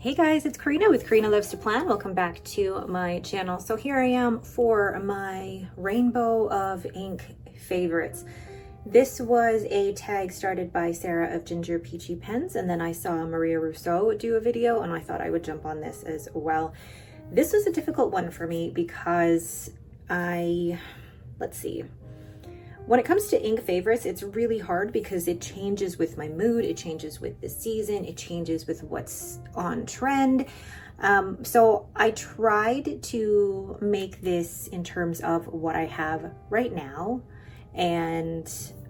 Hey guys, it's Karina with Karina Loves to Plan. Welcome back to my channel. So here I am for my Rainbow of Ink favorites. This was a tag started by Sarah of Ginger Peachy Pens, and then I saw Maria Rousseau do a video and I thought I would jump on this as well. This was a difficult one for me because let's see. When it comes to ink favorites, it's really hard because it changes with my mood, it changes with the season, it changes with what's on trend. So I tried to make this in terms of what I have right now and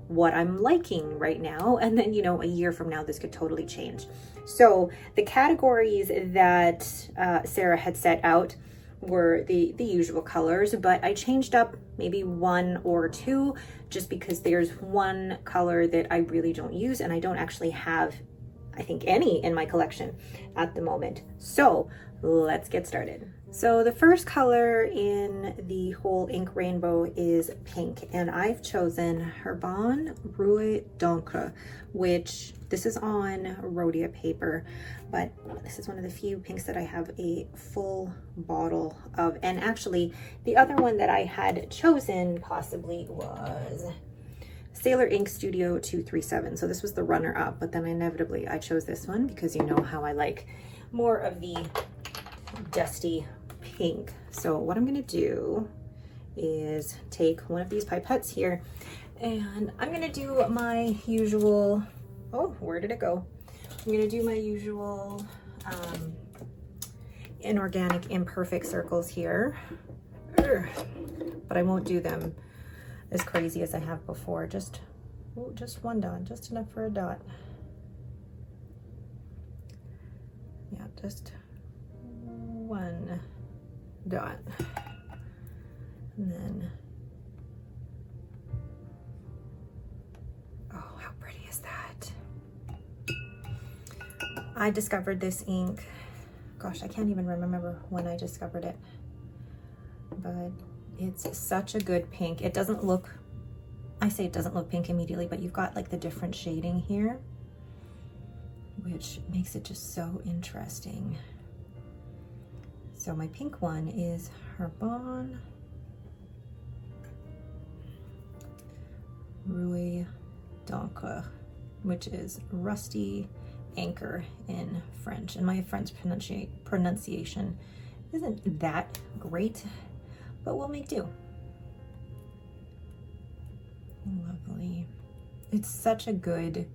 what I'm liking right now. And then, you know, a year from now, this could totally change. So the categories that Sarah had set out were the usual colors, but I changed up maybe one or two just because there's one color that I really don't use and I don't actually have, I think, any in my collection at the moment. So let's get started. So the first color in the whole ink rainbow is pink, and I've chosen Herbin Rouge d'Encre, which this is on Rhodia paper, but this is one of the few pinks that I have a full bottle of. And actually the other one that I had chosen possibly was Sailor Ink Studio 237. So this was the runner up, but then inevitably I chose this one because you know how I like more of the dusty pink. So what I'm gonna do is take one of these pipettes here and I'm gonna do my usual, oh, where did it go? I'm gonna do my usual inorganic imperfect circles here, but I won't do them as crazy as I have before. Just one dot, just enough for a dot. Yeah, just one dot, and then, oh, how pretty is that? I discovered this ink, gosh, I can't even remember when I discovered it, but it's such a good pink. It doesn't look, I say it doesn't look pink immediately, but you've got like the different shading here, which makes it just so interesting. So my pink one is Herbin Rouge d'Encre, which is rusty anchor in French. And my French pronunciation isn't that great, but we'll make do. Lovely. It's such a good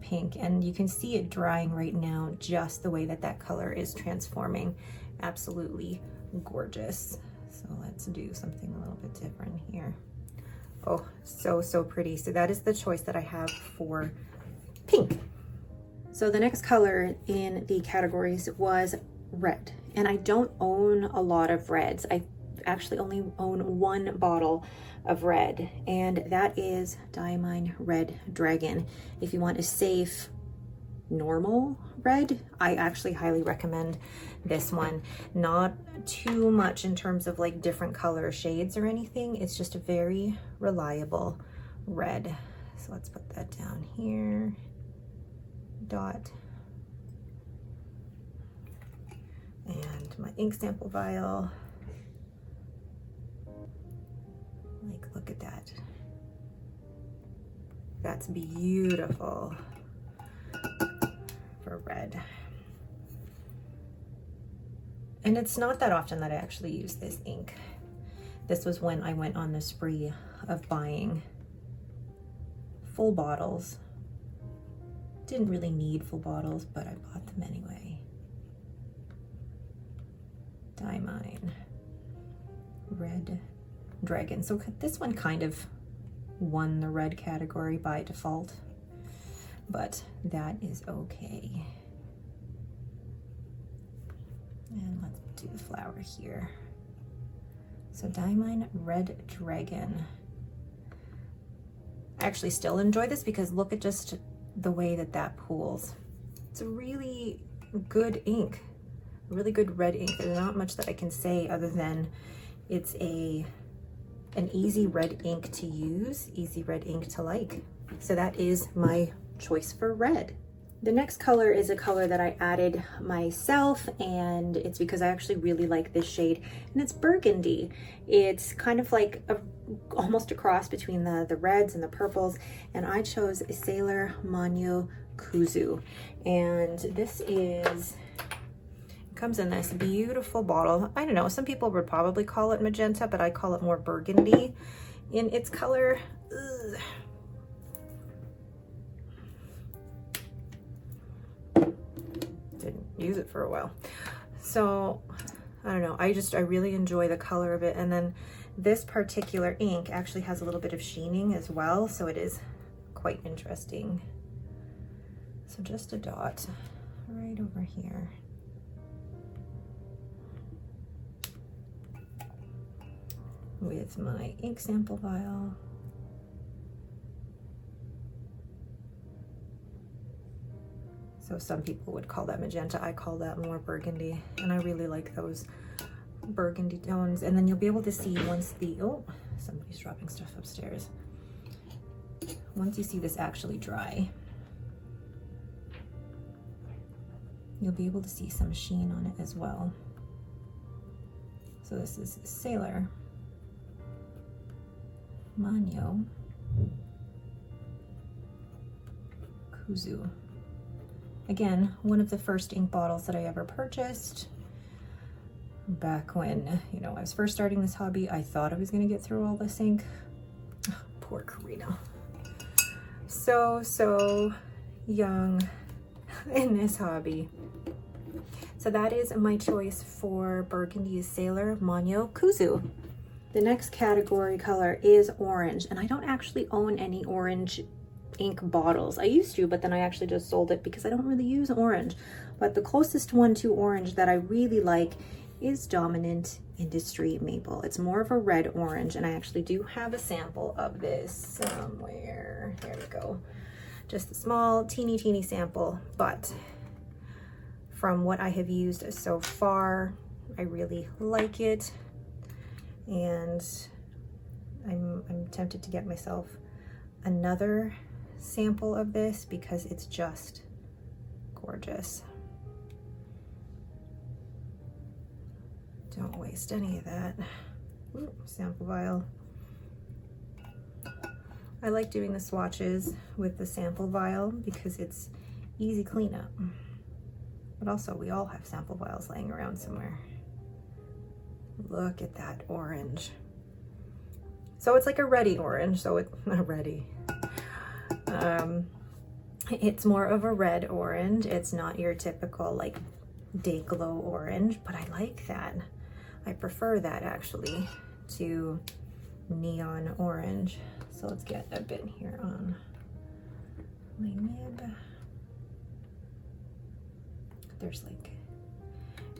pink, and you can see it drying right now, just the way that that color is transforming. Absolutely gorgeous. So let's do something a little bit different here. Oh, so pretty. So that is the choice that I have for pink. So the next color in the categories was red, and I don't own a lot of reds. I actually only own one bottle of red, and that is Diamine Red Dragon. If you want a safe normal red, I actually highly recommend this one. Not too much in terms of like different color shades or anything, it's just a very reliable red. So let's put that down here, dot, and my ink sample vial. Like, look at that, that's beautiful for red. And it's not that often that I actually use this ink. This was when I went on the spree of buying full bottles. Didn't really need full bottles, but I bought them anyway. Diamine Red Dragon. So this one kind of won the red category by default, but that is okay. And let's do the flower here. So Diamine Red Dragon. I actually still enjoy this because look at just the way that that pools. It's a really good ink, really good red ink. There's not much that I can say other than it's an easy red ink to use, easy red ink to like. So that is my choice for red. The next color is a color that I added myself, and it's because I actually really like this shade, and it's burgundy. It's kind of like almost a cross between the reds and the purples, and I chose Sailor Manyo Kuzu. And this comes in this beautiful bottle. I don't know, some people would probably call it magenta, but I call it more burgundy in its color. Ugh. Didn't use it for a while. So I don't know, I really enjoy the color of it. And then this particular ink actually has a little bit of sheening as well, so it is quite interesting. So just a dot right over here. With my ink sample vial. So some people would call that magenta. I call that more burgundy, and I really like those burgundy tones. And then you'll be able to see once oh, somebody's dropping stuff upstairs. Once you see this actually dry, you'll be able to see some sheen on it as well. So this is Sailor Manyo Kuzu. Again, one of the first ink bottles that I ever purchased. Back when, you know, I was first starting this hobby, I thought I was gonna get through all this ink. Oh, poor Karina. So young in this hobby. So that is my choice for Burgundy's Sailor Manyo Kuzu. The next category color is orange, and I don't actually own any orange ink bottles. I used to, but then I actually just sold it because I don't really use orange. But the closest one to orange that I really like is Dominant Industry Maple. It's more of a red orange, and I actually do have a sample of this somewhere. There we go. Just a small, teeny sample, but from what I have used so far, I really like it. And I'm tempted to get myself another sample of this because it's just gorgeous. Don't waste any of that. Ooh, sample vial. I like doing the swatches with the sample vial because it's easy cleanup. But also, we all have sample vials laying around somewhere. Look at that orange. So it's like a ready orange, so it's not ready. It's more of a red orange. It's not your typical like day glow orange, but I like that. I prefer that actually to neon orange. So let's get a bit here on my nib. There's like,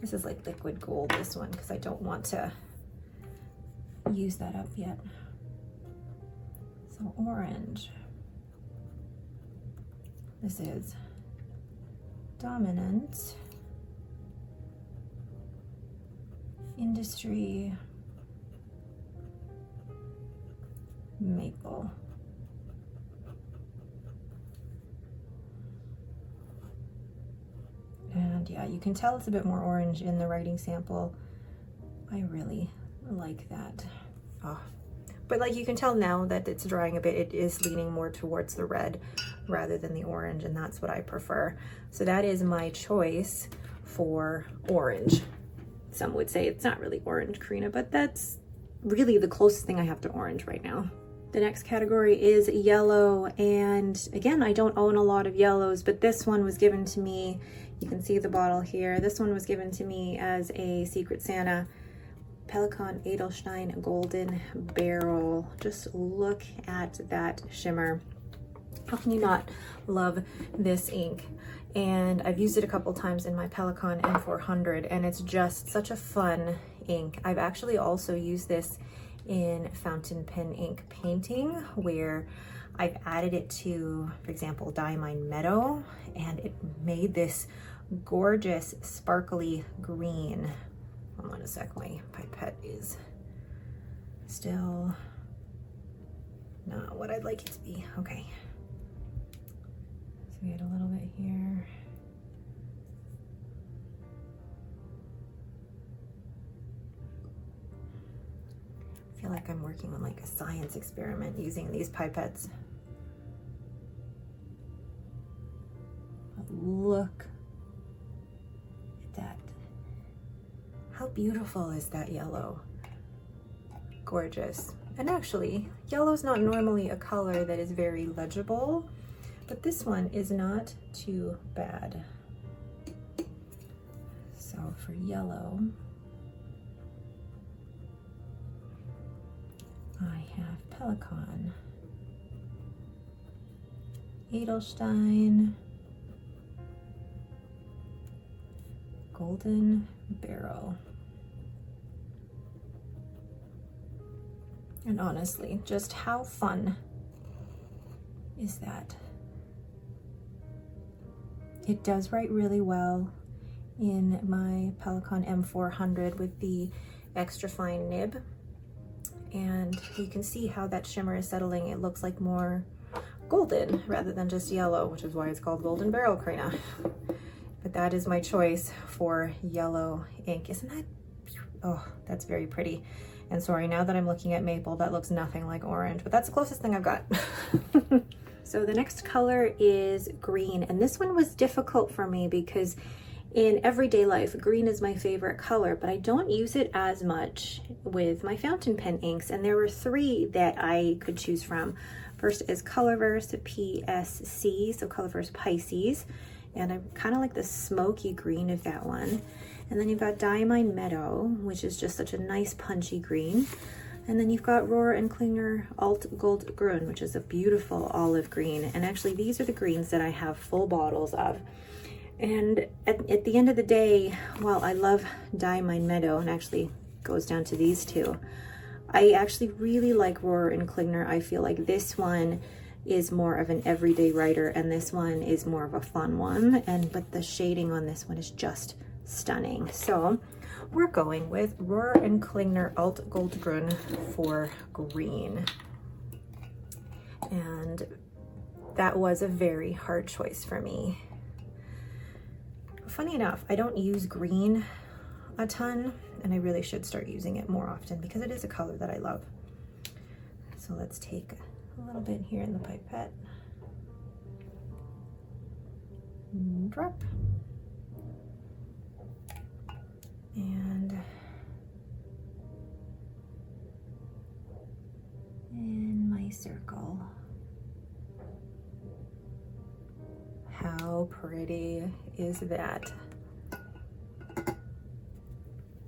this is like liquid gold, this one, because I don't want to use that up yet. So orange. This is Dominant Industry Maple. And yeah, you can tell it's a bit more orange in the writing sample. I really like that. Oh. But like you can tell now that it's drying a bit, it is leaning more towards the red rather than the orange, and that's what I prefer. So that is my choice for orange. Some would say it's not really orange, Karina, but that's really the closest thing I have to orange right now. The next category is yellow, and again, I don't own a lot of yellows, but this one was given to me. You can see the bottle here. This one was given to me as a Secret Santa. Pelikan Edelstein Golden Barrel. Just look at that shimmer. How can you not love this ink? And I've used it a couple times in my Pelikan M400, and it's just such a fun ink. I've actually also used this in fountain pen ink painting, where I've added it to, for example, Diamine Meadow, and it made this gorgeous sparkly green. Hold on a sec, my pipette is still not what I'd like it to be. Okay. So we had a little bit here. feel like I'm working on like a science experiment using these pipettes. But look at that. How beautiful is that yellow? Gorgeous. And actually, yellow's not normally a color that is very legible, but this one is not too bad. So for yellow, I have Pelikan, Edelstein, Golden Barrel. And honestly, just how fun is that? It does write really well in my Pelikan M400 with the extra fine nib. And you can see how that shimmer is settling. It looks like more golden rather than just yellow, which is why it's called Golden Barrel Krina. But that is my choice for yellow ink. Isn't that, oh, that's very pretty. And sorry, now that I'm looking at maple, that looks nothing like orange, but that's the closest thing I've got. So the next color is green, and this one was difficult for me because in everyday life, green is my favorite color, but I don't use it as much with my fountain pen inks, and there were three that I could choose from. First is Colorverse PSC, so Colorverse Pisces, and I kind of like the smoky green of that one. And then you've got Diamine Meadow, which is just such a nice punchy green. And then you've got Rohrer and Klingner Alt Gold Grün, which is a beautiful olive green. And actually these are the greens that I have full bottles of. And at the end of the day, while I love Diamine Meadow, and actually goes down to these two, I actually really like Rohrer and Klingner. I feel like this one is more of an everyday writer and this one is more of a fun one. But the shading on this one is just stunning. So we're going with Rohrer and Klingner Alt Gold Grün for green. And that was a very hard choice for me. Funny enough, I don't use green a ton, and I really should start using it more often because it is a color that I love. So let's take a little bit here in the pipette. Drop. And in my circle. How pretty is that?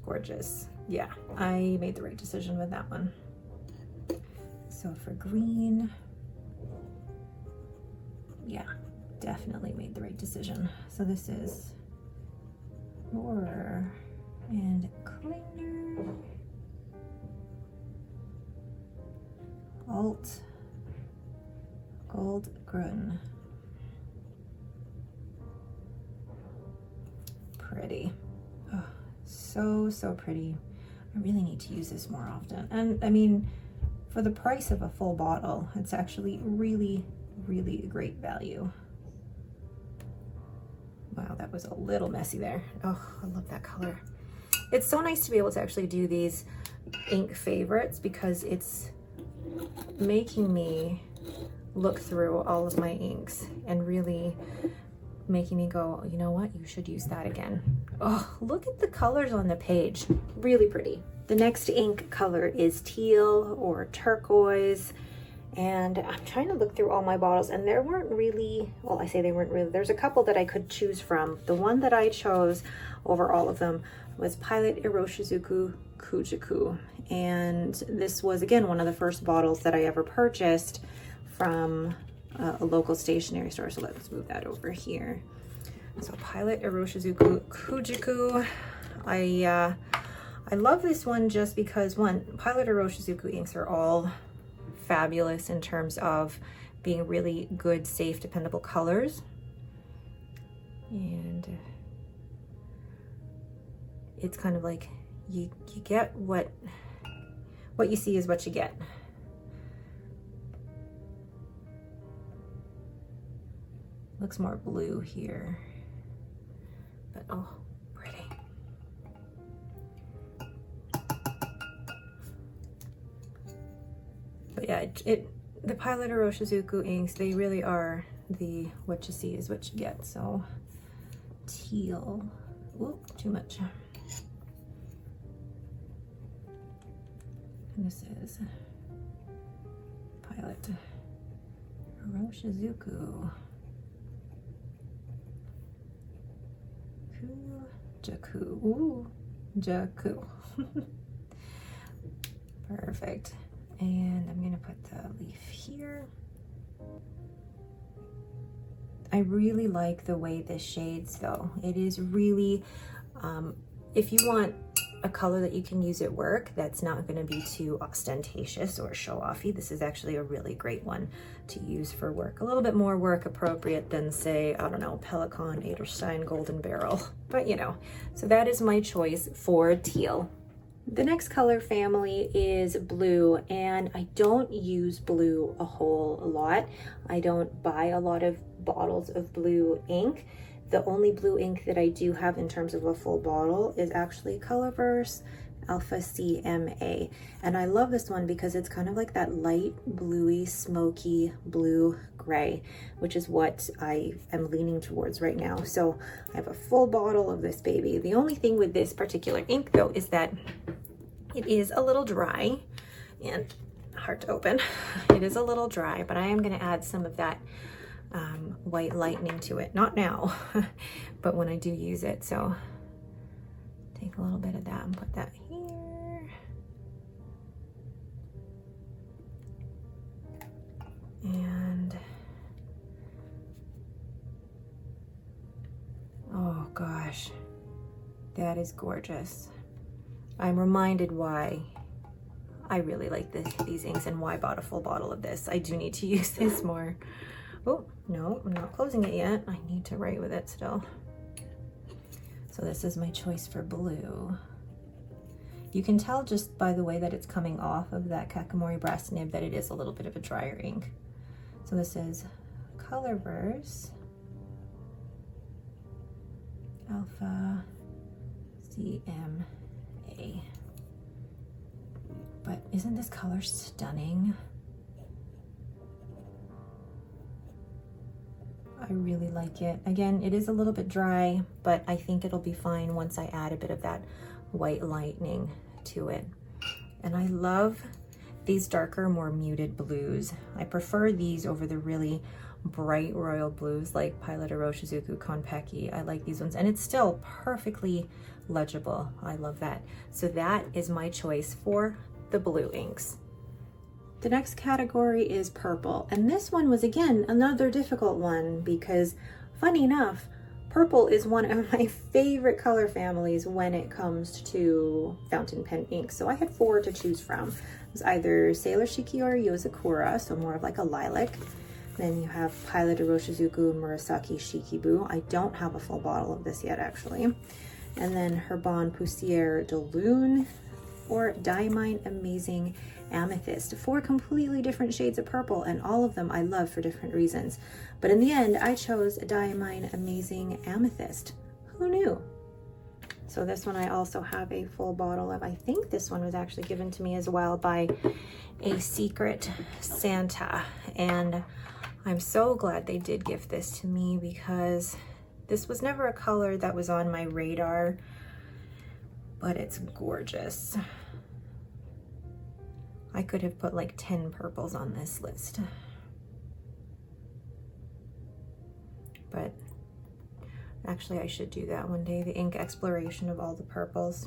Gorgeous. Yeah, I made the right decision with that one. So for green, yeah, definitely made the right decision. So this is Rohrer and Klingner Alt Gold Grün. Pretty. Oh, so pretty. I really need to use this more often. And I mean, for the price of a full bottle, it's actually really great value. Wow, that was a little messy there. Oh, I love that color. It's so nice to be able to actually do these ink favorites because it's making me look through all of my inks and really making me go, you know what, you should use that again. Oh, look at the colors on the page. Really pretty. The next ink color is teal or turquoise. And I'm trying to look through all my bottles and there weren't really, well, I say they weren't really, there's a couple that I could choose from. The one that I chose over all of them was Pilot Iroshizuku Kujiku. And this was, again, one of the first bottles that I ever purchased from a local stationery store. So let's move that over here. So Pilot Iroshizuku Kujiku. I love this one just because, one, Pilot Iroshizuku inks are all fabulous in terms of being really good, safe, dependable colors. And it's kind of like you get what you see is what you get. Looks more blue here, but oh, pretty. the Pilot Iroshizuku inks, they really are the what you see is what you get. So teal, whoop, too much. And this is Pilot Iroshizuku Jaku. Ooh, Jaku. Perfect. And I'm gonna put the leaf here. I really like the way this shades though. It is really, if you want a color that you can use at work that's not going to be too ostentatious or show-offy, this is actually a really great one to use for work. A little bit more work appropriate than, say, I don't know, Pelikan Aderstein Golden Barrel, but you know. So that is my choice for teal. The next color family is blue, and I don't use blue a whole lot. I don't buy a lot of bottles of blue ink. The only blue ink that I do have in terms of a full bottle is actually Colorverse Alpha CMA. And I love this one because it's kind of like that light bluey, smoky blue gray, which is what I am leaning towards right now. So I have a full bottle of this baby. The only thing with this particular ink though is that it is a little dry and hard to open. It is a little dry, but I am going to add some of that white lightning to it. Not now, but when I do use it. So take a little bit of that and put that here. And oh gosh, that is gorgeous. I'm reminded why I really like these inks and why I bought a full bottle of this. I do need to use this more. Oh, no, I'm not closing it yet. I need to write with it still. So this is my choice for blue. You can tell just by the way that it's coming off of that Kakamori brass nib that it is a little bit of a drier ink. So this is Colorverse Alpha CMA. But isn't this color stunning? I really like it. Again, it is a little bit dry, but I think it'll be fine once I add a bit of that white lightning to it. And I love these darker, more muted blues. I prefer these over the really bright royal blues like Pilot Iroshizuku Konpeki. I like these ones, and it's still perfectly legible. I love that. So that is my choice for the blue inks. The next category is purple, and this one was again another difficult one because funny enough, purple is one of my favorite color families when it comes to fountain pen ink. So I had 4 to choose from. It was either Sailor Shiki or Yozakura, so more of like a lilac. Then you have Pilot Iroshizuku Murasaki Shikibu. I don't have a full bottle of this yet actually. And then Herbon Poussière de Lune or Diamine Amazing Amethyst. 4 completely different shades of purple, and all of them I love for different reasons. But in the end, I chose Diamine Amazing Amethyst. Who knew? So this one I also have a full bottle of. I think this one was actually given to me as well by a Secret Santa. And I'm so glad they did gift this to me because this was never a color that was on my radar, but it's gorgeous. I could have put like 10 purples on this list. But actually I should do that one day, the ink exploration of all the purples.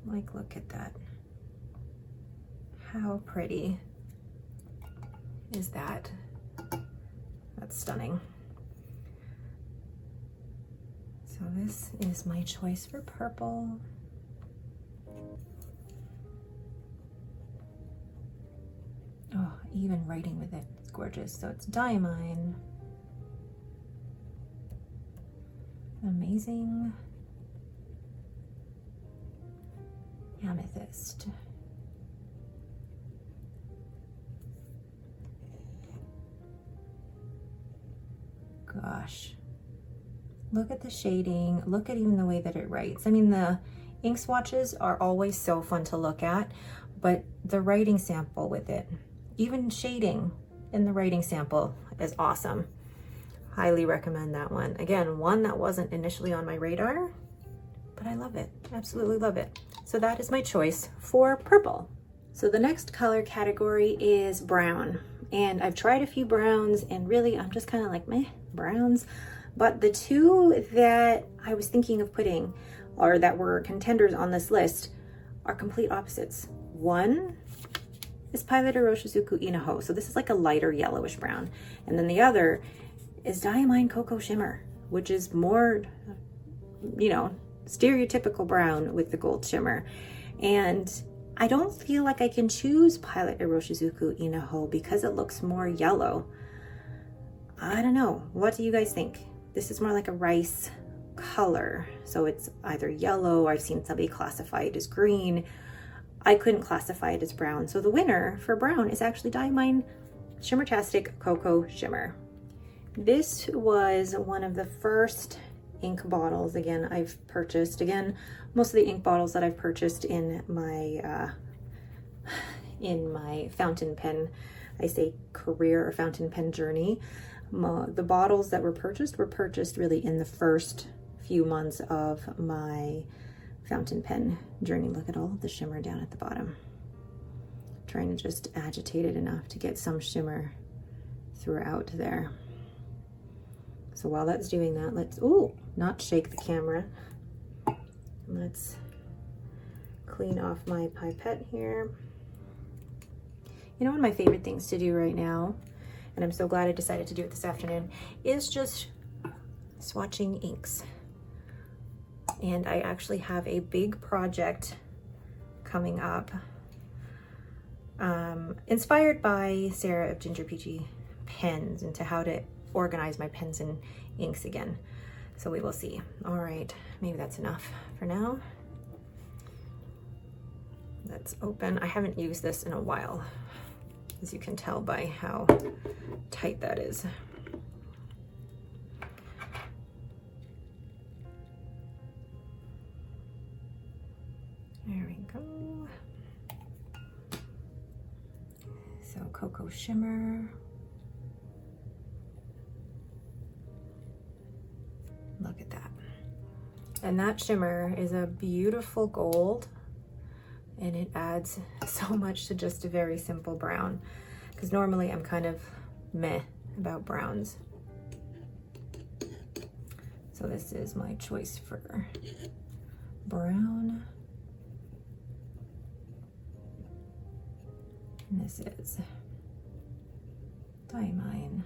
Like, look at that. How pretty is that? That's stunning. So this is my choice for purple. Oh, even writing with it, it's gorgeous. So it's Diamine Amazing Amethyst. Gosh, look at the shading, look at even the way that it writes. I mean, the ink swatches are always so fun to look at, but the writing sample with it, even shading in the writing sample is awesome. Highly recommend that one. Again, one that wasn't initially on my radar, but I love it, absolutely love it. So that is my choice for purple. So the next color category is brown. And I've tried a few browns and really I'm just kind of like, meh, browns. But the two that I was thinking of putting, or that were contenders on this list, are complete opposites. One is Pilot Iroshizuku Inaho. So this is like a lighter yellowish brown. And then the other is Diamine Cocoa Shimmer, which is more, you know, stereotypical brown with the gold shimmer. And I don't feel like I can choose Pilot Iroshizuku Inaho because it looks more yellow. I don't know. What do you guys think? This is more like a rice color. So it's either yellow, I've seen somebody classify it as green. I couldn't classify it as brown. So the winner for brown is actually Diamine Shimmertastic Cocoa Shimmer. This was one of the first ink bottles I've purchased. Again, most of the ink bottles that I've purchased in my fountain pen, I say career or fountain pen journey, the bottles that were purchased really in the first few months of my fountain pen journey. Look at all of the shimmer down at the bottom. Trying to just agitate it enough to get some shimmer throughout there. So while that's doing that, let's, ooh, not shake the camera. Let's clean off my pipette here. You know, one of my favorite things to do right now, and I'm so glad I decided to do it this afternoon, is just swatching inks. And I actually have a big project coming up, inspired by Sarah of Ginger Peachy Pens, into how to organize my pens and inks again. So we will see. All right, maybe that's enough for now. Let's open. I haven't used this in a while, as you can tell by how tight that is. There we go. So Cocoa Shimmer. Look at that. And that shimmer is a beautiful gold, and it adds so much to just a very simple brown, because normally I'm kind of meh about browns. So this is my choice for brown. And this is Diamine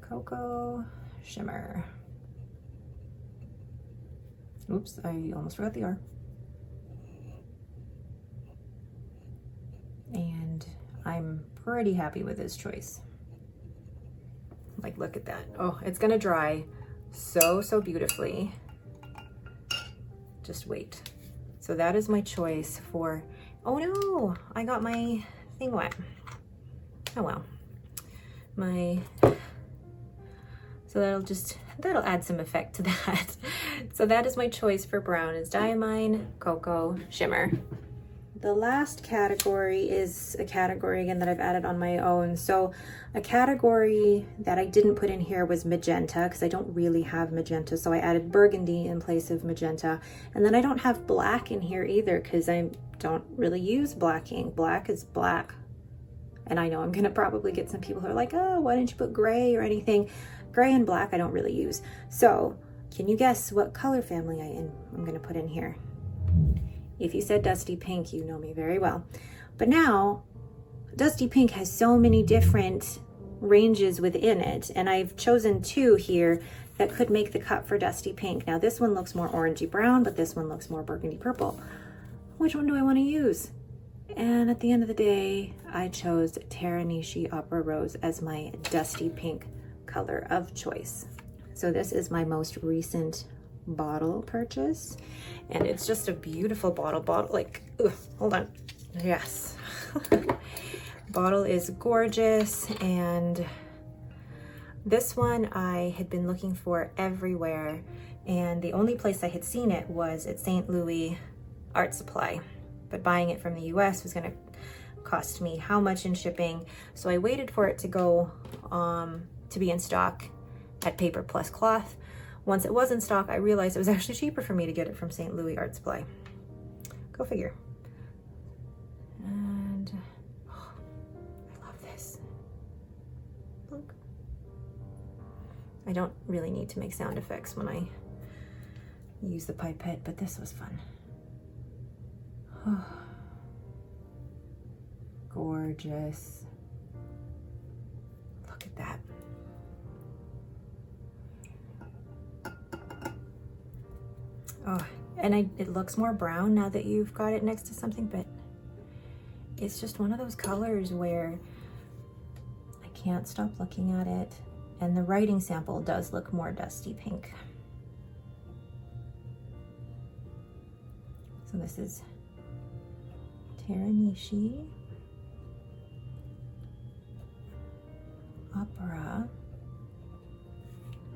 Cocoa Shimmer. Oops, I almost forgot the R. And I'm pretty happy with this choice. Like, look at that. Oh, it's gonna dry so beautifully. Just wait. So that is my choice for, oh no, I got my thing wet. Oh well. So that'll add some effect to that. So that is my choice for brown, is Diamine Cocoa Shimmer. The last category is a category again that I've added on my own. So a category that I didn't put in here was magenta, because I don't really have magenta. So I added burgundy in place of magenta. And then I don't have black in here either, because I don't really use black ink. Black is black. And I know I'm gonna probably get some people who are like, oh, why didn't you put gray or anything? Gray and black I don't really use. So can you guess what color family I'm gonna put in here? If you said dusty pink, you know me very well. But now, dusty pink has so many different ranges within it, and I've chosen two here that could make the cut for dusty pink. Now this one looks more orangey brown, but this one looks more burgundy purple. Which one do I want to use? And at the end of the day, I chose Teranishi Opera Rose as my dusty pink color of choice. So this is my most recent bottle purchase, and it's just a beautiful bottle like, ugh, hold on, yes. Bottle is gorgeous, and this one I had been looking for everywhere, And the only place I had seen it was at St. Louis Art Supply, but buying it from the US was gonna cost me how much in shipping. So I waited for it to go, to be in stock at Paper Plus Cloth. Once it was in stock, I realized it was actually cheaper for me to get it from St. Louis Art Supply. Go figure. And oh, I love this. Look. I don't really need to make sound effects when I use the pipette, but this was fun. Oh, gorgeous. Look at that. Oh, and it looks more brown now that you've got it next to something, but it's just one of those colors where I can't stop looking at it. And the writing sample does look more dusty pink. So this is Teranishi Opera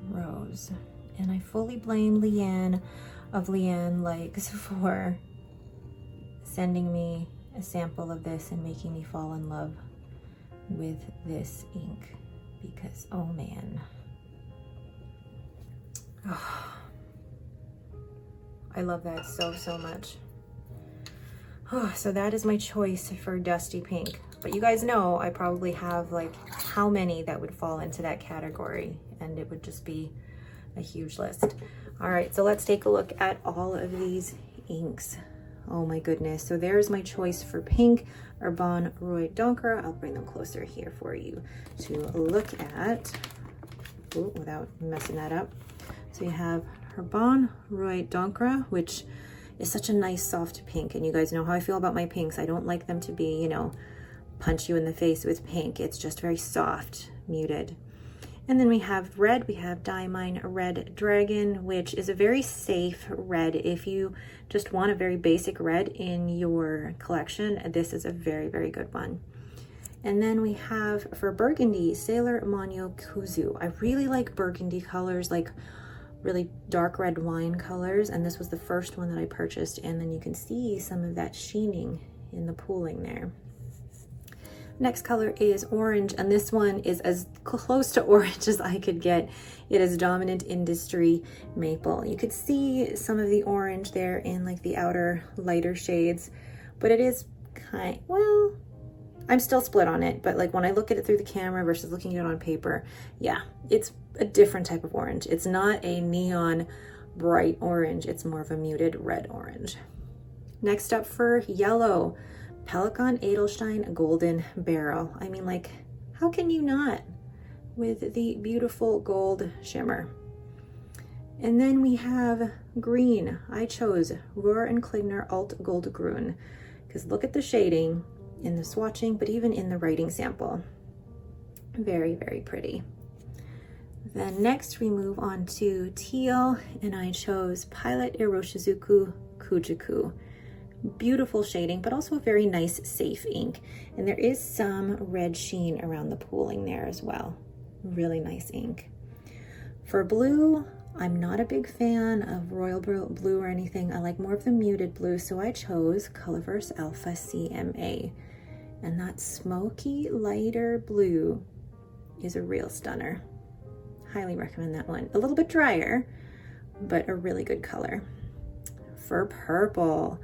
Rose. And I fully blame Leanne of Leanne Likes for sending me a sample of this and making me fall in love with this ink, because oh man, oh, I love that so much. Oh, so that is my choice for dusty pink, but you guys know I probably have like how many that would fall into that category, and it would just be a huge list. All right, so let's take a look at all of these inks. Oh my goodness. So there's my choice for pink, Urban Roy Donkra. I'll bring them closer here for you to look at. Ooh, without messing that up. So you have Urban Roy Donkra, which is such a nice soft pink. And you guys know how I feel about my pinks. I don't like them to be, you know, punch you in the face with pink. It's just very soft, muted. And then we have red, we have Diamine Red Dragon, which is a very safe red. If you just want a very basic red in your collection, this is a very good one. And then we have for burgundy, Sailor Manyo Kuzu. I really like burgundy colors, like really dark red wine colors. And this was the first one that I purchased. And then you can see some of that sheening in the pooling there. Next color is orange, and this one is as close to orange as I could get. It is Dominant Industry Maple. You could see some of the orange there in like the outer lighter shades, but it is well, I'm still split on it, but like when I look at it through the camera versus looking at it on paper, yeah, it's a different type of orange. It's not a neon bright orange, it's more of a muted red orange. Next up for yellow, Pelikan Edelstein Golden Barrel. I mean, like, how can you not with the beautiful gold shimmer? And then we have green. I chose Rohr and Klingner Alt Gold Grün, because look at the shading in the swatching, but even in the writing sample. Very pretty. Then next we move on to teal, and I chose Pilot Iroshizuku Kujiku. Beautiful shading, but also a very nice safe ink. And there is some red sheen around the pooling there as well. Really nice ink. For blue, I'm not a big fan of royal blue or anything. I like more of the muted blue, so I chose Colorverse Alpha CMA. And that smoky, lighter blue is a real stunner. Highly recommend that one. A little bit drier, but a really good color. For purple,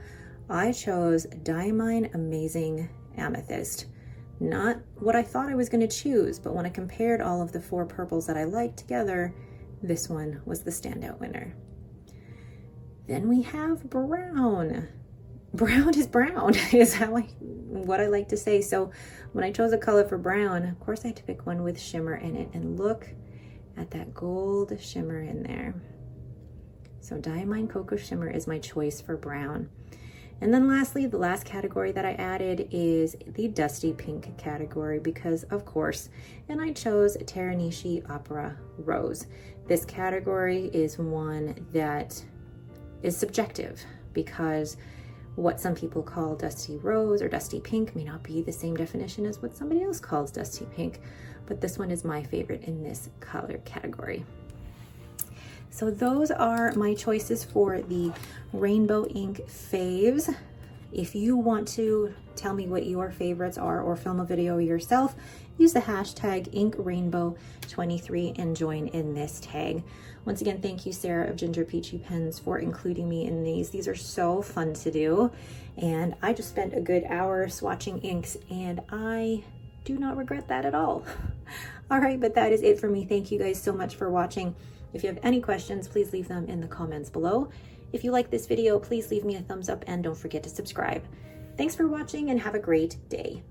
I chose Diamine Amazing Amethyst. Not what I thought I was going to choose, but when I compared all of the 4 purples that I liked together, this one was the standout winner. Then we have brown. Brown is brown, is what I like to say. So when I chose a color for brown, of course I had to pick one with shimmer in it, and look at that gold shimmer in there. So Diamine Cocoa Shimmer is my choice for brown. And then lastly, the last category that I added is the dusty pink category, because of course, and I chose Teranishi Opera Rose. This category is one that is subjective, because what some people call dusty rose or dusty pink may not be the same definition as what somebody else calls dusty pink, but this one is my favorite in this color category. So those are my choices for the Rainbow Ink faves. If you want to tell me what your favorites are or film a video yourself, use the hashtag InkRainbow23 and join in this tag. Once again, thank you, Sarah of Ginger Peachy Pens, for including me in these. These are so fun to do. And I just spent a good hour swatching inks and I do not regret that at all. All right, but that is it for me. Thank you guys so much for watching. If you have any questions, please leave them in the comments below. If you like this video, please leave me a thumbs up and don't forget to subscribe. Thanks for watching and have a great day.